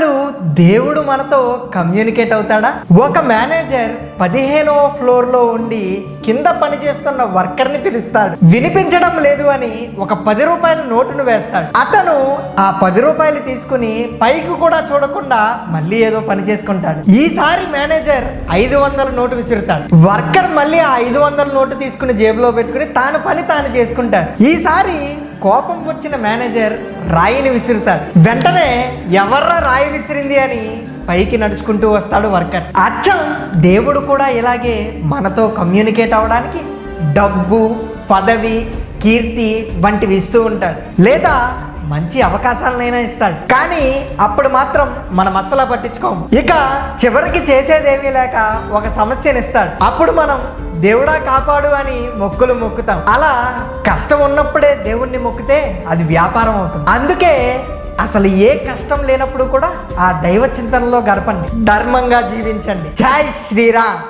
అసలు దేవుడు మనతో కమ్యూనికేట్ అవుతాడా? ఒక మేనేజర్ 15వ ఫ్లోర్లో ఉండి కింద పనిచేస్తున్న వర్కర్ని పిలుస్తాడు. వినిపించడం లేదు అని ఒక 10 రూపాయల నోటును వేస్తాడు. అతను ఆ 10 రూపాయలు తీసుకుని పైకి కూడా చూడకుండా మళ్ళీ ఏదో పని చేసుకుంటాడు. ఈసారి మేనేజర్ 500 నోటు విసురుతాడు. వర్కర్ మళ్ళీ ఆ 500 నోటు తీసుకుని జేబులో పెట్టుకుని తాను పని తాను చేసుకుంటాడు. ఈసారి కోపం వచ్చిన మేనేజర్ రాయిని విసురుతాడు. వెంటనే ఎవర్రా రాయి విసిరింది అని పైకి నడుచుకుంటూ వస్తాడు వర్కర్. అచ్చం దేవుడు కూడా ఇలాగే మనతో కమ్యూనికేట్ అవ్వడానికి డబ్బు, పదవి, కీర్తి వంటివి ఇస్తూ ఉంటాడు, లేదా మంచి అవకాశాలనైనా ఇస్తాడు. కానీ అప్పుడు మాత్రం మనం అస్సలు పట్టించుకోము. ఇక చివరికి చేసేదేమీ లేక ఒక సమస్యని ఇస్తాడు. అప్పుడు మనం దేవుడా కాపాడు అని మొక్కులు మొక్కుతాం. అలా కష్టం ఉన్నప్పుడే దేవుణ్ణి మొక్కితే అది వ్యాపారం అవుతుంది. అందుకే అసలు ఏ కష్టం లేనప్పుడు కూడా ఆ దైవ చింతనలో గడపండి, ధర్మంగా జీవించండి. జై శ్రీరామ్.